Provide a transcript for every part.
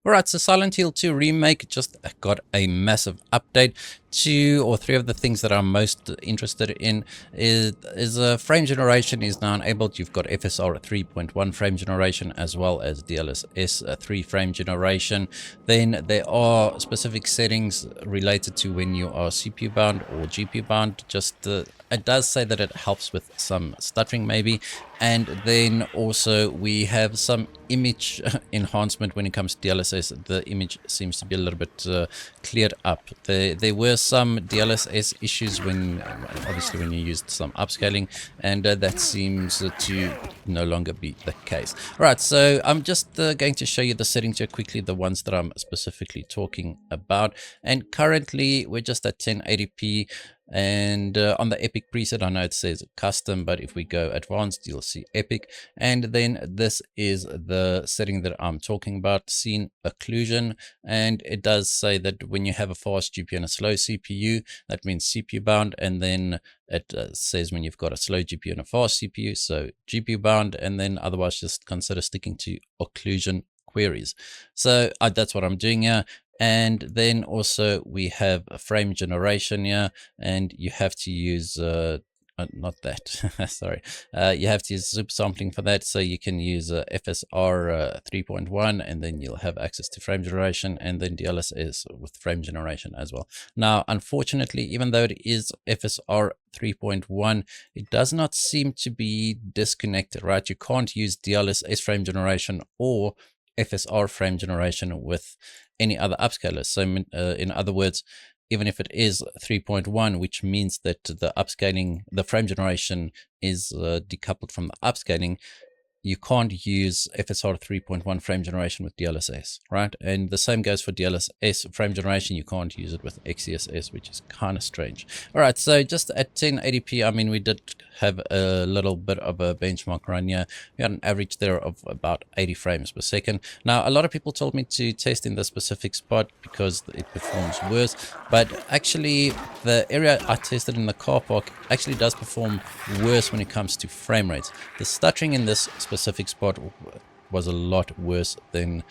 Alright, so Silent Hill 2 Remake just got a massive update. 2 or 3 of the things that I'm most interested in is frame generation is now enabled. You've got FSR 3.1 frame generation as well as DLSS 3 frame generation. Then there are specific settings related to when you are CPU bound or GPU bound. It does say that it helps with some stuttering maybe. And then also we have some image enhancement when it comes to DLSS. The image seems to be a little bit cleared up. There were some DLSS issues when obviously when you used some upscaling, and that seems to no longer be the case. Right, so I'm just going to show you the settings here quickly, the ones that I'm specifically talking about. And currently we're just at 1080p. And on the epic preset, I know it says custom, but if we go advanced, you'll see epic. And then this is the setting that I'm talking about, scene occlusion. And it does say that when you have a fast GPU and a slow CPU, that means CPU bound. And then it says when you've got a slow GPU and a fast CPU, so GPU bound. And then otherwise just consider sticking to occlusion queries. So that's what I'm doing here. And then also we have a frame generation here, and you have to use not that sorry, you have to use super sampling for that. So you can use FSR 3.1, and then you'll have access to frame generation, and then DLSS with frame generation as well. Now unfortunately, even though it is FSR 3.1, it does not seem to be disconnected, right? You can't use DLSS frame generation or FSR frame generation with any other upscaler. So in other words, even if it is 3.1, which means that the upscaling, the frame generation is decoupled from the upscaling, you can't use FSR 3.1 frame generation with DLSS, right? And the same goes for DLSS frame generation. You can't use it with XeSS, which is kind of strange. All right, so just at 1080p, I mean, we did have a little bit of a benchmark run here. We had an average there of about 80 frames per second. Now, a lot of people told me to test in the specific spot because it performs worse, but actually the area I tested in the car park actually does perform worse when it comes to frame rates. The stuttering in this specific spot was a lot worse than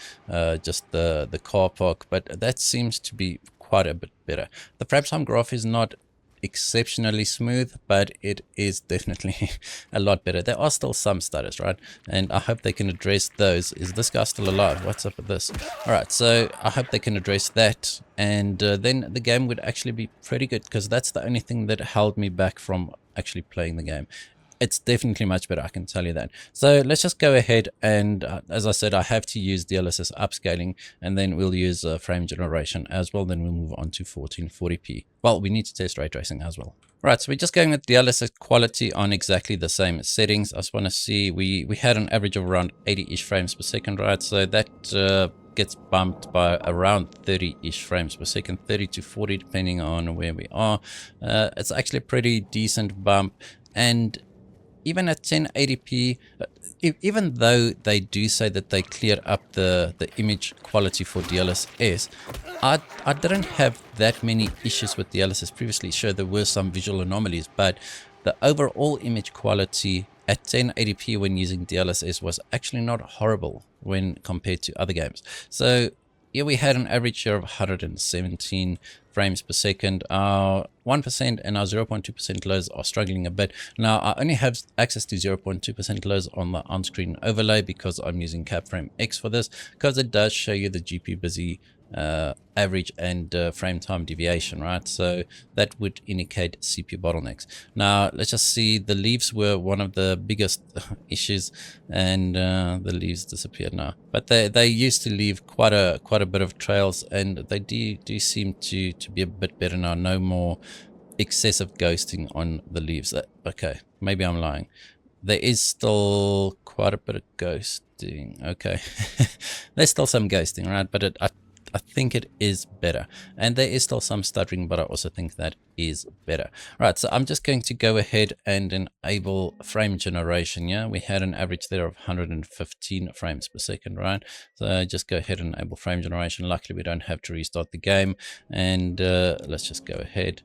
just the car park, but that seems to be quite a bit better. The frame time graph is not exceptionally smooth, but it is definitely a lot better. There are still some stutters, right? And I hope they can address those. Is this guy still alive? What's up with this? All right, so I hope they can address that, and then the game would actually be pretty good, because that's the only thing that held me back from actually playing the game. It's definitely much better, I can tell you that. So let's just go ahead and, as I said, I have to use DLSS upscaling, and then we'll use frame generation as well. Then we'll move on to 1440p. Well, we need to test ray tracing as well. Right, so we're just going with DLSS quality on exactly the same settings. I just want to see, we had an average of around 80-ish frames per second, right? So that gets bumped by around 30-ish frames per second, 30 to 40, depending on where we are. It's actually a pretty decent bump. And even at 1080p, even though they do say that they cleared up the image quality for DLSS, I didn't have that many issues with DLSS previously. Sure, there were some visual anomalies, but the overall image quality at 1080p when using DLSS was actually not horrible when compared to other games. So here we had an average here of 117 frames per second. Our 1% and our 0.2% lows are struggling a bit. Now, I only have access to 0.2% lows on the on-screen overlay because I'm using CapFrame X for this, because it does show you the GPU busy average and frame time deviation, right? So that would indicate CPU bottlenecks. Now let's just see, the leaves were one of the biggest issues, and the leaves disappeared now, but they used to leave quite a bit of trails, and they do seem to be a bit better now. No more excessive ghosting on the leaves. Okay, maybe I'm lying. There is still quite a bit of ghosting. Okay, there's still some ghosting, right? But I think it is better, and there is still some stuttering, but I also think that is better. Right, so I'm just going to go ahead and enable frame generation. Yeah, we had an average there of 115 frames per second, right? So just go ahead and enable frame generation. Luckily we don't have to restart the game, and let's just go ahead.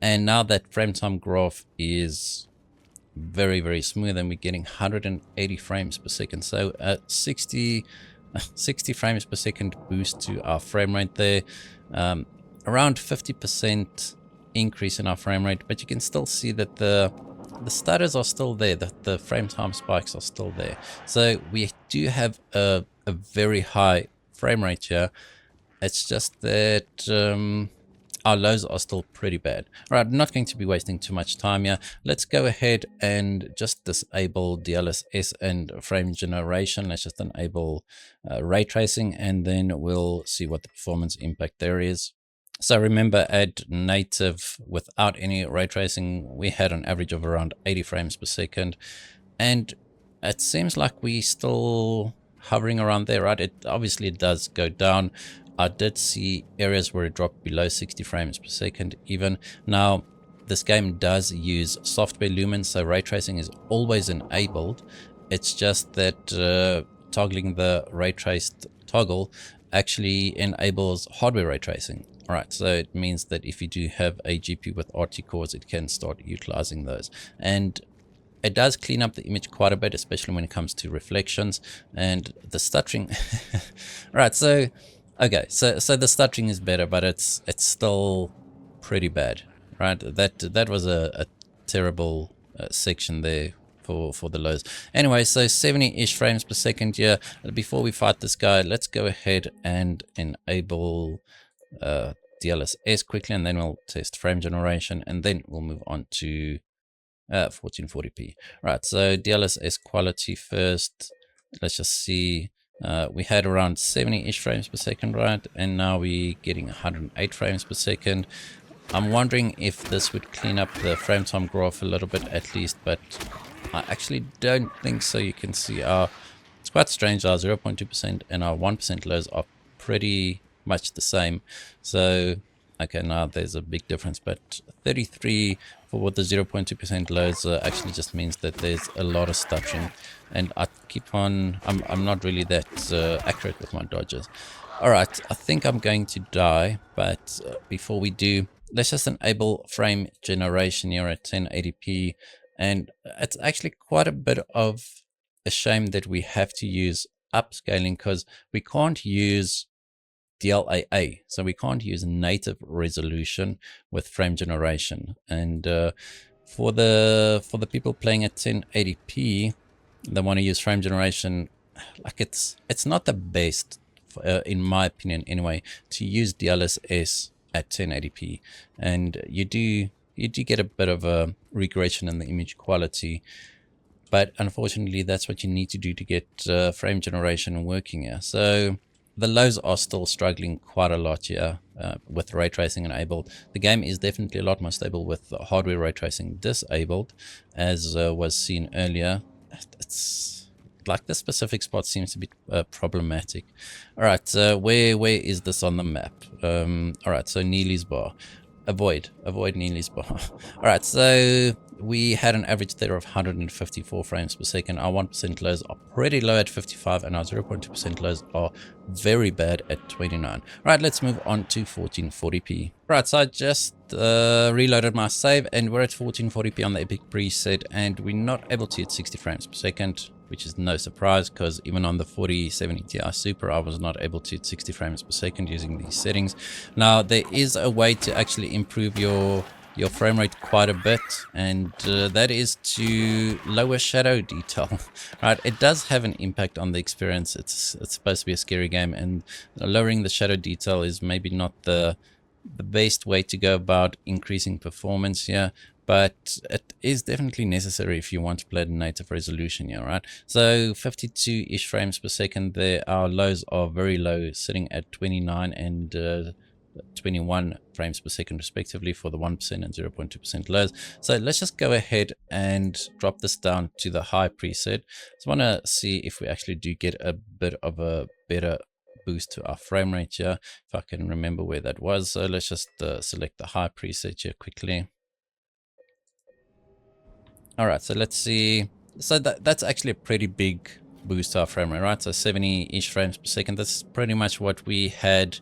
And now that frame time graph is very, very smooth, and we're getting 180 frames per second. So at 60 60 frames per second boost to our frame rate there. Around 50% increase in our frame rate, but you can still see that the stutters are still there, that the frame time spikes are still there. So we do have a very high frame rate here. It's just that our lows are still pretty bad. All right, I'm not going to be wasting too much time here. Let's go ahead and just disable DLSS and frame generation. Let's just enable ray tracing, and then we'll see what the performance impact there is. So remember, at native without any ray tracing, we had an average of around 80 frames per second. And it seems like we still hovering around there, right? It obviously does go down. I did see areas where it dropped below 60 frames per second even. Now, this game does use software lumens, so ray tracing is always enabled. It's just that toggling the ray traced toggle actually enables hardware ray tracing. All right, so it means that if you do have a GPU with RT cores, it can start utilizing those. And it does clean up the image quite a bit, especially when it comes to reflections and the stuttering. All right, so okay, so the stuttering is better, but it's still pretty bad, right? That was a terrible section there for the lows. Anyway, so 70-ish frames per second here. Before we fight this guy, let's go ahead and enable DLSS quickly, and then we'll test frame generation, and then we'll move on to 1440p. Right, so DLSS quality first. Let's just see. We had around 70-ish frames per second, right? And now we're getting 108 frames per second. I'm wondering if this would clean up the frame time graph a little bit at least, but I actually don't think so. You can see it's quite strange. Our 0.2% and our 1% lows are pretty much the same. So okay, now there's a big difference, but 33 for the 0.2% lows actually just means that there's a lot of stuttering, and I keep on, I'm not really that accurate with my dodges. All right, I think I'm going to die, but before we do, let's just enable frame generation here at 1080p, and it's actually quite a bit of a shame that we have to use upscaling because we can't use DLAA, so we can't use native resolution with frame generation. And for the people playing at 1080p, they want to use frame generation. Like it's not the best, in my opinion anyway, to use DLSS at 1080p, and you do get a bit of a regression in the image quality. But unfortunately, that's what you need to do to get frame generation working here. So the lows are still struggling quite a lot here with ray tracing enabled. The game is definitely a lot more stable with hardware ray tracing disabled, as was seen earlier. It's like the specific spot seems to be problematic. All right, where is this on the map? All right, so Neely's bar. Avoid Neely's bar. All right, so we had an average there of 154 frames per second. Our 1% lows are pretty low at 55, and our 0.2% lows are very bad at 29. Right, let's move on to 1440p. Right, so I just reloaded my save, and we're at 1440p on the Epic preset, and we're not able to hit 60 frames per second, which is no surprise because even on the 4070 Ti Super, I was not able to hit 60 frames per second using these settings. Now, there is a way to actually improve your frame rate quite a bit, and that is to lower shadow detail. Right, it does have an impact on the experience. It's supposed to be a scary game, and lowering the shadow detail is maybe not the best way to go about increasing performance here, but it is definitely necessary if you want to play at native resolution here, right? So 52-ish frames per second there. Our lows are very low, sitting at 29 and 21 frames per second respectively for the 1% and 0.2% lows. So let's just go ahead and drop this down to the high preset. So I want to see if we actually do get a bit of a better boost to our frame rate here, if I can remember where that was. So let's just select the high preset here quickly. All right, so let's see. So that's actually a pretty big boost to our frame rate, right? So 70-ish frames per second. That's pretty much what we had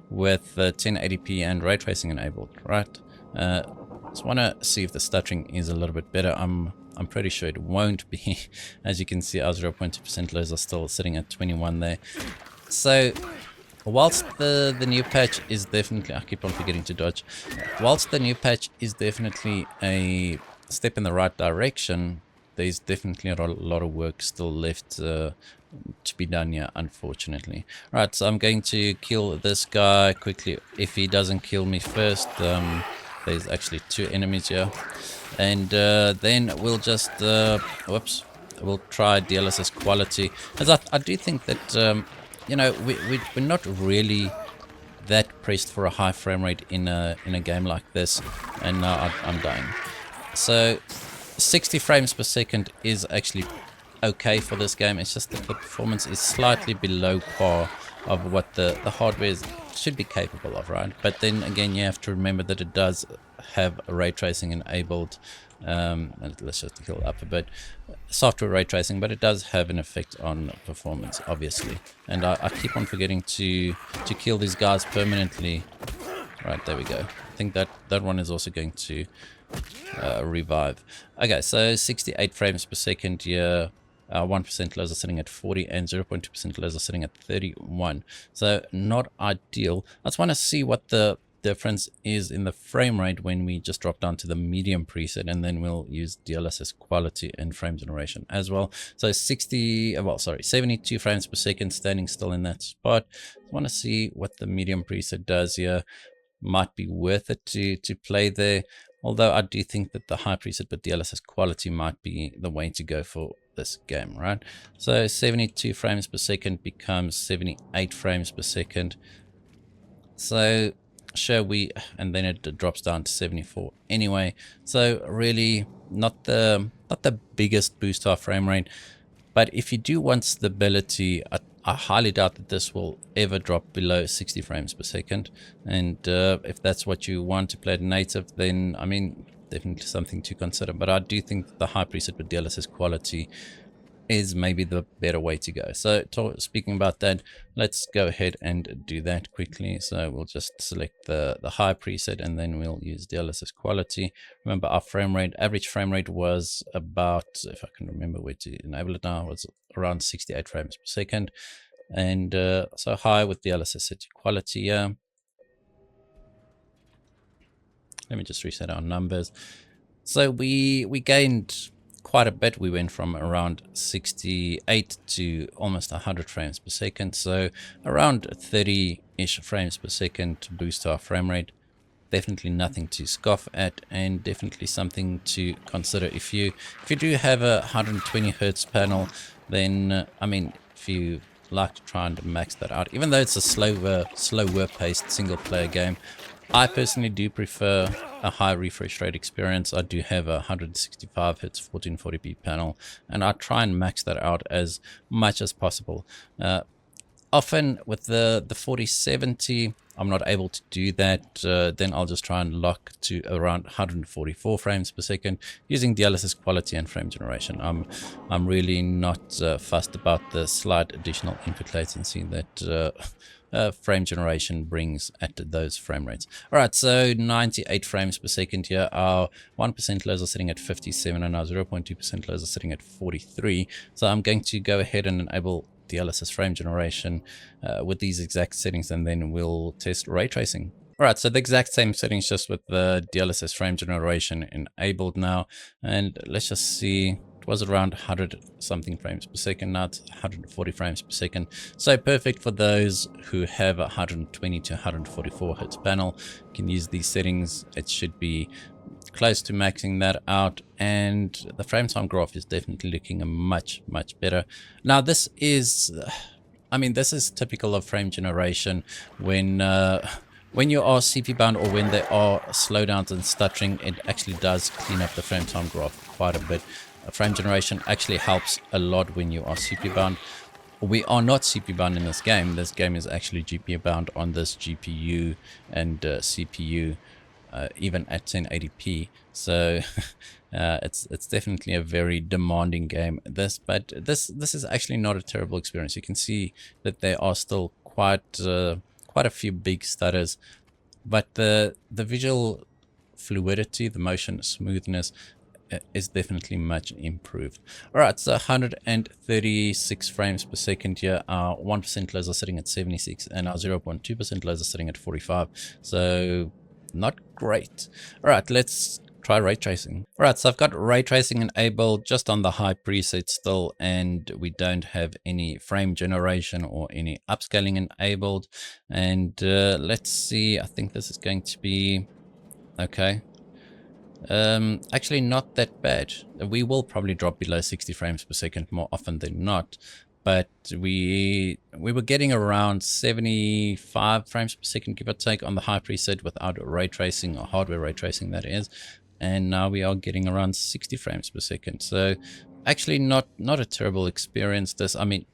with 1080p and ray tracing enabled, right? Just want to see if the stuttering is a little bit better. I'm I'm pretty sure it won't be. As you can see, our 0.2% lows are still sitting at 21 there. So whilst the new patch is definitely, I keep on forgetting to dodge, whilst the new patch is definitely a step in the right direction, there's definitely a lot of work still left to be done here, unfortunately. Right, so I'm going to kill this guy quickly. If he doesn't kill me first, there's actually 2 enemies here, and then we'll just whoops, we'll try DLSS quality, as I do think that you know, we're not really that pressed for a high frame rate in a game like this, and now I'm dying. So 60 frames per second is actually okay for this game. It's just that the performance is slightly below par of what the hardware should be capable of, right? But then again, you have to remember that it does have ray tracing enabled. And let's just heal up a bit. Software ray tracing, but it does have an effect on performance, obviously. And I keep on forgetting to kill these guys permanently. Right, there we go. I think that one is also going to revive. Okay, so 68 frames per second here. 1% lows are sitting at 40 and 0.2% lows are sitting at 31. So not ideal. I just want to see what the difference is in the frame rate when we just drop down to the medium preset, and then we'll use DLSS quality and frame generation as well. So 72 frames per second, standing still in that spot. I want to see what the medium preset does here. Might be worth it to play there, although I do think that the high preset but DLSS quality might be the way to go for this game, right? So 72 frames per second becomes 78 frames per second. So sure, and then it drops down to 74 anyway. So really not the biggest boost to our frame rate. But if you do want stability, I highly doubt that this will ever drop below 60 frames per second. And if that's what you want to play at native, then, I mean, definitely something to consider. But I do think the high preset with DLSS quality is maybe the better way to go. So speaking about that, let's go ahead and do that quickly. So we'll just select the high preset, and then we'll use DLSS quality. Remember, our average frame rate was about, if I can remember where to enable it now, was around 68 frames per second. And so high with DLSS set to quality here. Let me just reset our numbers. So we gained quite a bit. We went from around 68 to almost 100 frames per second. So around 30-ish frames per second to boost our frame rate. Definitely nothing to scoff at, and definitely something to consider. If you do have a 120 hertz panel, then I mean, if you like to try and max that out, even though it's a slower paced single player game, I personally do prefer a high refresh rate experience. I do have a 165 Hz 1440p panel, and I try and max that out as much as possible. Often with the 4070, I'm not able to do that. Then I'll just try and lock to around 144 frames per second using DLSS quality and frame generation. I'm really not fussed about the slight additional input latency that frame generation brings at those frame rates. All right, so 98 frames per second here. Our 1% lows are sitting at 57, and our 0.2% lows are sitting at 43. So I'm going to go ahead and enable DLSS frame generation with these exact settings, and then we'll test ray tracing. All right, so the exact same settings, just with the DLSS frame generation enabled now. And let's just see, it was around 100 something frames per second. Now it's 140 frames per second. So perfect for those who have a 120 to 144 hertz panel. You can use these settings. It should be close to maxing that out, and the frame time graph is definitely looking much better. Now this is, I mean, this is typical of frame generation when you are CPU bound, or when there are slowdowns and stuttering. It actually does clean up the frame time graph quite a bit. Frame generation actually helps a lot when you are CPU bound. We are not CPU bound in this game. This game is actually GPU bound on this GPU and CPU. Even at 1080p, so it's definitely a very demanding game. But this is actually not a terrible experience. You can see that there are still quite a few big stutters, but the visual fluidity, the motion smoothness, is definitely much improved. All right, so 136 frames per second here. Our 1% lows are sitting at 76, and our 0.2% lows are sitting at 45. So not great. All right, let's try ray tracing. All right, so I've got ray tracing enabled just on the high preset still, and we don't have any frame generation or any upscaling enabled. And let's see, I think this is going to be okay. Actually not that bad. We will probably drop below 60 frames per second more often than not, but we were getting around 75 frames per second, give or take, on the high preset without ray tracing, or hardware ray tracing that is, and now we are getting around 60 frames per second. So actually not a terrible experience. This, I mean,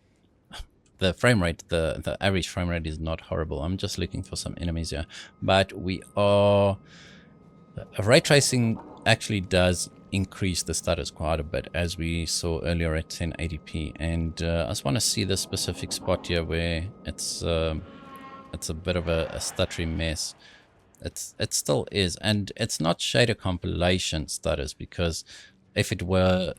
the frame rate, the average frame rate is not horrible. I'm just looking for some enemies here, but we are ray tracing actually does increase the stutters quite a bit, as we saw earlier at 1080p. And I just want to see this specific spot here where it's a bit of a stuttery mess. It still is, and it's not shader compilation stutters, because if it were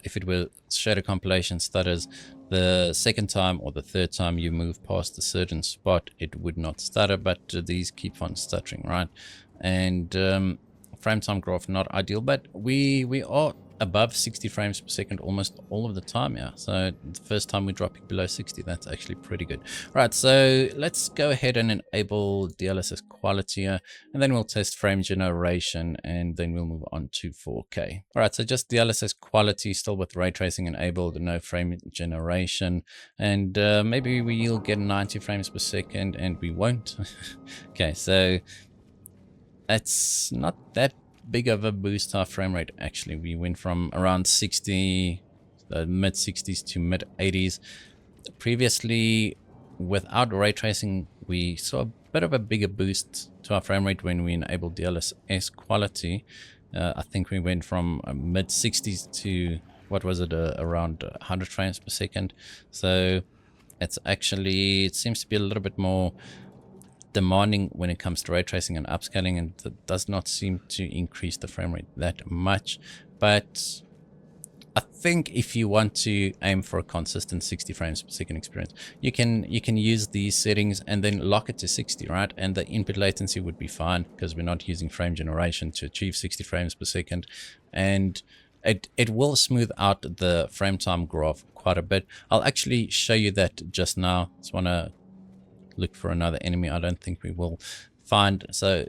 shader compilation stutters, the second time or the third time you move past a certain spot, it would not stutter, but these keep on stuttering, right? And frame time graph not ideal, but we are above 60 frames per second almost all of the time. Yeah, so the first time we're dropping below 60, that's actually pretty good. All right, so let's go ahead and enable DLSS quality here, and then we'll test frame generation, and then we'll move on to 4K. All right, so just DLSS quality still with ray tracing enabled, no frame generation, and maybe we'll get 90 frames per second, and we won't. Okay, so it's not that big of a boost to our frame rate. Actually, we went from around 60, mid 60s to mid 80s. Previously, without ray tracing, we saw a bit of a bigger boost to our frame rate when we enabled DLSS quality. I think we went from mid 60s to, what was it, around 100 frames per second. So it's actually, it seems to be a little bit more demanding when it comes to ray tracing and upscaling, and it does not seem to increase the frame rate that much. But I think if you want to aim for a consistent 60 frames per second experience, you can use these settings and then lock it to 60, right? And the input latency would be fine, because we're not using frame generation to achieve 60 frames per second, and it will smooth out the frame time graph quite a bit. I'll actually show you that just now. Just want to look for another enemy. I don't think we will find, so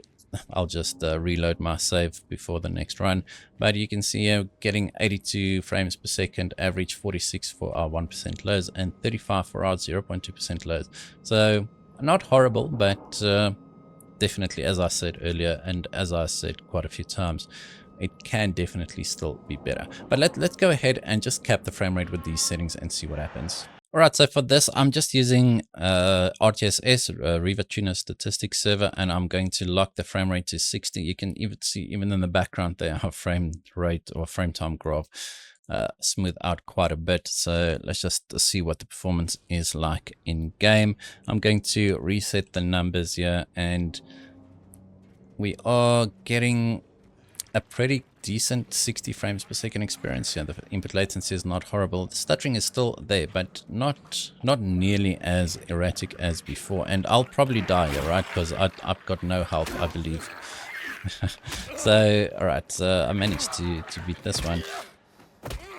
I'll just reload my save before the next run. But you can see here, getting 82 frames per second, average 46 for our 1% lows, and 35 for our 0.2% lows. So not horrible, but definitely, as I said earlier, and as I said quite a few times, it can definitely still be better. But let's go ahead and just cap the frame rate with these settings and see what happens. All right, so for this, I'm just using RTSS, Riva Tuner Statistics Server, and I'm going to lock the frame rate to 60. You can even see, even in the background there, our frame rate or frame time graph smooth out quite a bit. So let's just see what the performance is like in game. I'm going to reset the numbers here, and we are getting a pretty decent 60 frames per second experience here. The input latency is not horrible. The stuttering is still there, but not nearly as erratic as before. And I'll probably die here, right? Because I've got no health, I believe. So, all right, I managed to beat this one.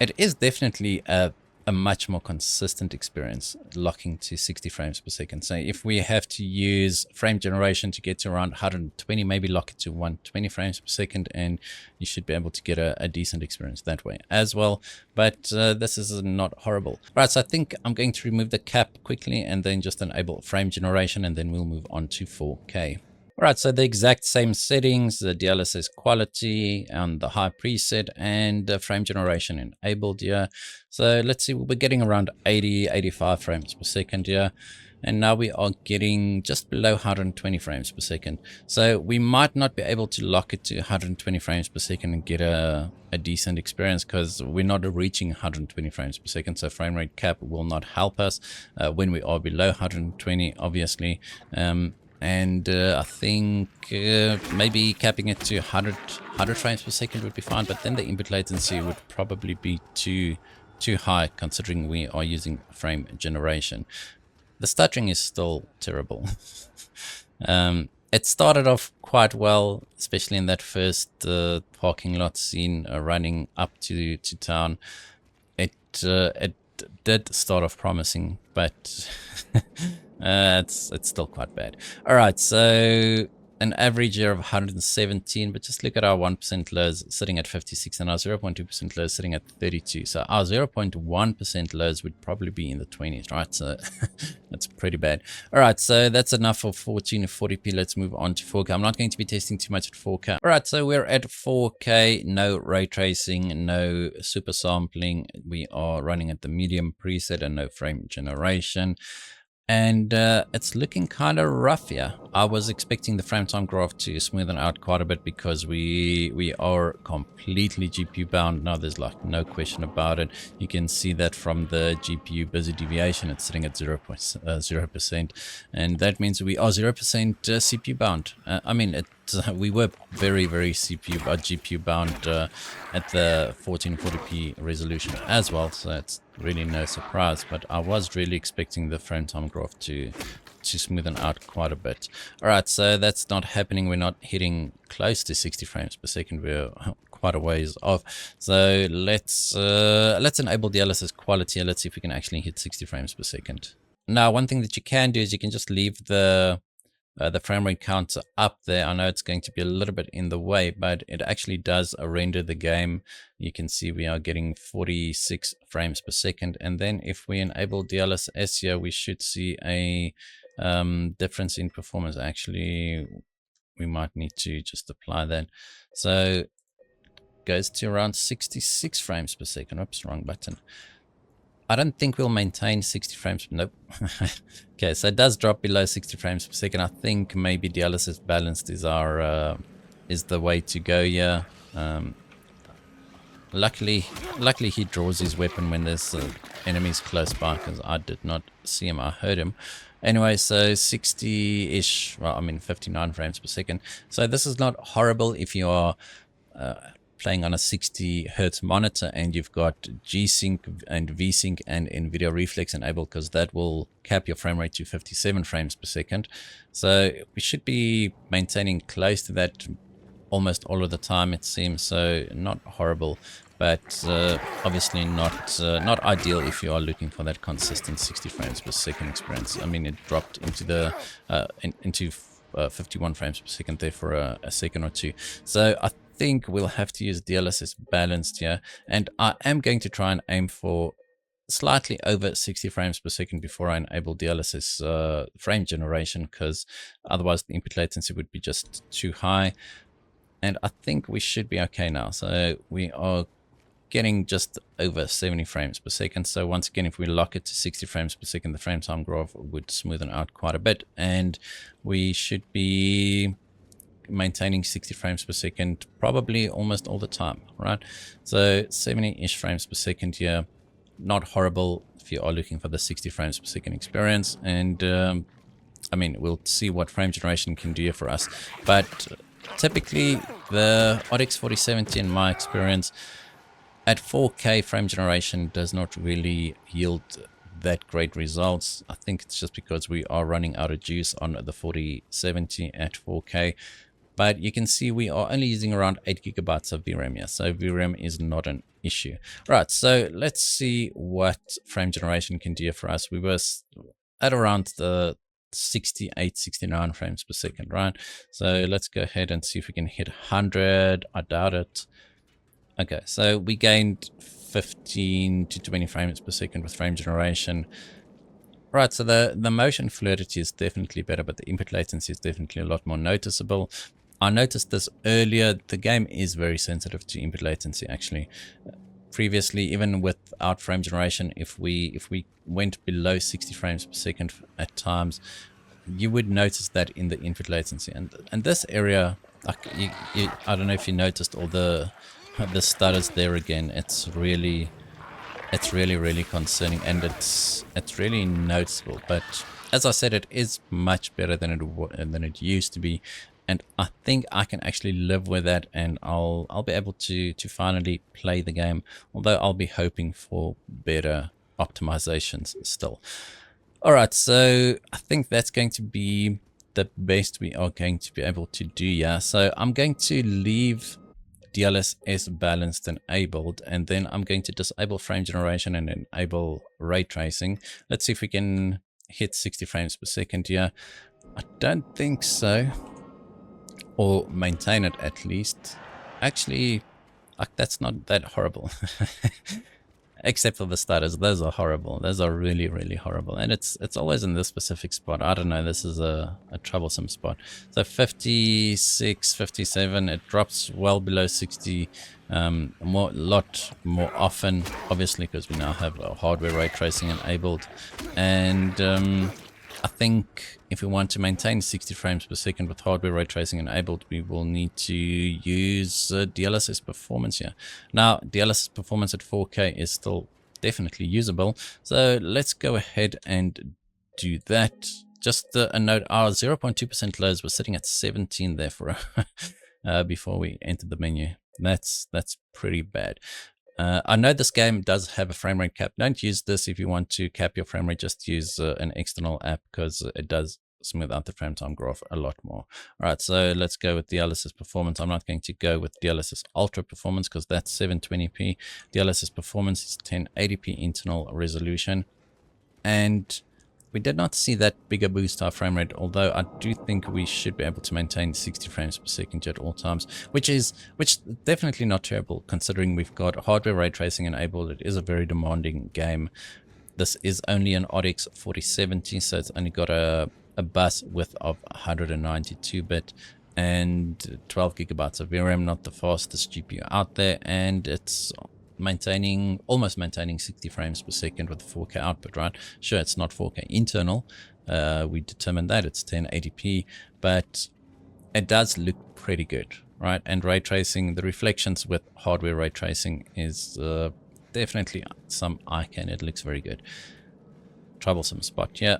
It is definitely a much more consistent experience, locking to 60 frames per second. So if we have to use frame generation to get to around 120, maybe lock it to 120 frames per second, and you should be able to get a decent experience that way as well. But this is not horrible. Right, so I think I'm going to remove the cap quickly and then just enable frame generation, and then we'll move on to 4K. All right, so the exact same settings, the DLSS quality and the high preset, and the frame generation enabled here. So let's see, we're getting around 85 frames per second here. And now we are getting just below 120 frames per second. So we might not be able to lock it to 120 frames per second and get a decent experience, because we're not reaching 120 frames per second. So frame rate cap will not help us when we are below 120, obviously. And I think maybe capping it to 100 frames per second would be fine, but then the input latency would probably be too high considering we are using frame generation. The stuttering is still terrible. It started off quite well, especially in that first parking lot scene running up to town. It did start off promising, but it's still quite bad. All right, so an average here of 117, but just look at our 1% lows sitting at 56 and our 0.2% lows sitting at 32. So our 0.1% lows would probably be in the 20s, right? So that's pretty bad. All right, so that's enough for 1440p. Let's move on to 4K. I'm not going to be testing too much at 4K. All right, so we're at 4K, no ray tracing, no super sampling. We are running at the medium preset and no frame generation. And it's looking kind of rough here. I was expecting the frame time graph to smoothen out quite a bit because we are completely GPU bound now. There's like no question about it. You can see that from the GPU busy deviation, it's sitting at 0%, and that means we are 0% CPU bound. I mean, we were very GPU bound at the 1440p resolution as well, so it's really no surprise, but I was really expecting the frame time graph to smoothen out quite a bit. All right, so that's not happening. We're not hitting close to 60 frames per second. We're quite a ways off. So let's enable DLSS quality. Let's see if we can actually hit 60 frames per second. Now, one thing that you can do is you can just leave the frame rate counter up there. I know it's going to be a little bit in the way, but it actually does render the game. You can see we are getting 46 frames per second. And then if we enable DLSS here, we should see a difference in performance. Actually, we might need to just apply that. So it goes to around 66 frames per second. Oops, wrong button. I don't think we'll maintain 60 frames. Nope. Okay, so it does drop below 60 frames per second. I think maybe DLSS balanced is our is the way to go here. Luckily he draws his weapon when there's enemies close by, because I did not see him. I heard him. Anyway, so 60-ish. Well, I mean 59 frames per second. So this is not horrible if you are playing on a 60 hertz monitor and you've got G-Sync and V-Sync and NVIDIA Reflex enabled, because that will cap your frame rate to 57 frames per second. So we should be maintaining close to that almost all of the time, it seems. So not horrible, but obviously not ideal if you are looking for that consistent 60 frames per second experience. I mean, it dropped into the into 51 frames per second there for a second or two. So I think we'll have to use DLSS balanced here, and I am going to try and aim for slightly over 60 frames per second before I enable DLSS frame generation, because otherwise the input latency would be just too high. And I think we should be okay now. So we are getting just over 70 frames per second. So once again, if we lock it to 60 frames per second, the frame time graph would smoothen out quite a bit, and we should be maintaining 60 frames per second probably almost all the time, right? So 70-ish frames per second here, not horrible if you are looking for the 60 frames per second experience. And I mean, we'll see what frame generation can do here for us, but typically the RX 4070 in my experience at 4K frame generation does not really yield that great results. I think it's just because we are running out of juice on the 4070 at 4K. But you can see we are only using around 8 gigabytes of VRAM here, so VRAM is not an issue. Right, so let's see what frame generation can do for us. We were at around the 68, 69 frames per second, right? So let's go ahead and see if we can hit 100. I doubt it. Okay, so we gained 15 to 20 frames per second with frame generation. Right, so the motion fluidity is definitely better, but the input latency is definitely a lot more noticeable. I noticed this earlier. The game is very sensitive to input latency, actually. Previously, even without frame generation, if we went below 60 frames per second at times, you would notice that in the input latency. And this area, like I don't know if you noticed all the stutters there again. It's really It's really, really concerning, and it's really noticeable. But as I said, it is much better than it used to be, and I think I can actually live with that, and I'll be able to finally play the game. Although I'll be hoping for better optimizations still. All right, so I think that's going to be the best we are going to be able to do. Yeah, so I'm going to leave DLSS balanced enabled, and then I'm going to disable frame generation and enable ray tracing. Let's see if we can hit 60 frames per second here. I don't think so, or maintain it at least. Actually, that's not that horrible. Except for the stutters, those are horrible. Those are really, really horrible. And it's always in this specific spot. I don't know, this is a troublesome spot. So 56, 57, it drops well below 60, lot more often, obviously, because we now have hardware ray tracing enabled. And I think if we want to maintain 60 frames per second with hardware ray tracing enabled, we will need to use DLSS performance here. Now, DLSS performance at 4K is still definitely usable. So let's go ahead and do that. Just a note, our 0.2% lows were sitting at 17 there for before we entered the menu. That's pretty bad. I know this game does have a frame rate cap. Don't use this if you want to cap your frame rate. Just use an external app, because it does smooth out the frame time graph a lot more. All right, so let's go with DLSS performance. I'm not going to go with DLSS Ultra performance because that's 720p. DLSS performance is 1080p internal resolution. And we did not see that bigger boost to our frame rate, although I do think we should be able to maintain 60 frames per second at all times, which definitely not terrible considering we've got hardware ray tracing enabled. It is a very demanding game. This is only an RTX 4070, so it's only got a bus width of 192-bit and 12 gigabytes of VRAM, not the fastest GPU out there, and it's almost maintaining 60 frames per second with 4K output, right? Sure, it's not 4K internal. We determined that it's 1080p, but it does look pretty good, right? And ray tracing, the reflections with hardware ray tracing is definitely some eye candy. It looks very good. Troublesome spot, yeah.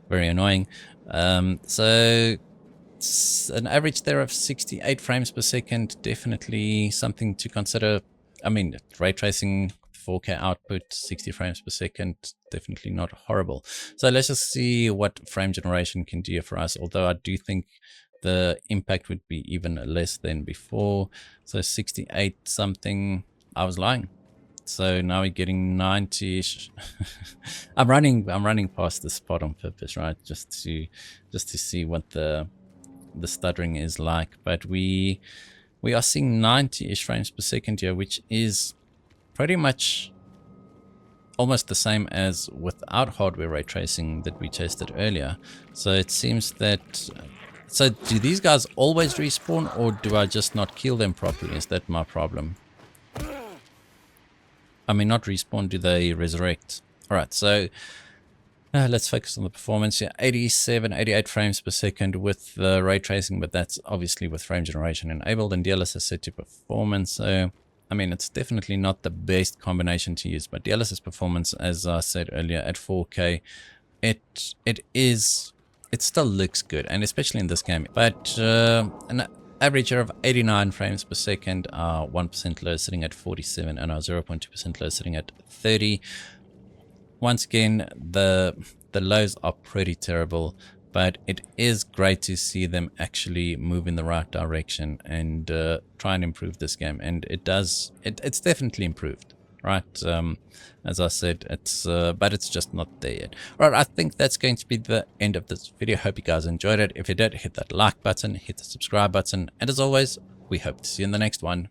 Very annoying. So an average there of 68 frames per second, definitely something to consider. I mean, ray tracing, 4K output, 60 frames per second, definitely not horrible. So let's just see what frame generation can do for us, although I do think the impact would be even less than before. So 68 something, I was lying. So now we're getting 90-ish. I'm running past the spot on purpose, right? Just to see what the stuttering is like. But we are seeing 90-ish frames per second here, which is pretty much almost the same as without hardware ray tracing that we tested earlier. So it seems that... So do these guys always respawn, or do I just not kill them properly? Is that my problem? I mean, not respawn, do they resurrect? Alright, so... let's focus on the performance here. 87, 88 frames per second with the ray tracing, but that's obviously with frame generation enabled and DLSS set to performance. So, I mean, it's definitely not the best combination to use, but DLSS performance, as I said earlier, at 4K, it still looks good, and especially in this game. But an average of 89 frames per second, 1% low sitting at 47, and our 0.2% low sitting at 30. Once again, the lows are pretty terrible, but it is great to see them actually move in the right direction and try and improve this game. And it's definitely improved, right? As I said, but it's just not there yet. All right, I think that's going to be the end of this video. Hope you guys enjoyed it. If you did, hit that like button, hit the subscribe button, and as always, we hope to see you in the next one.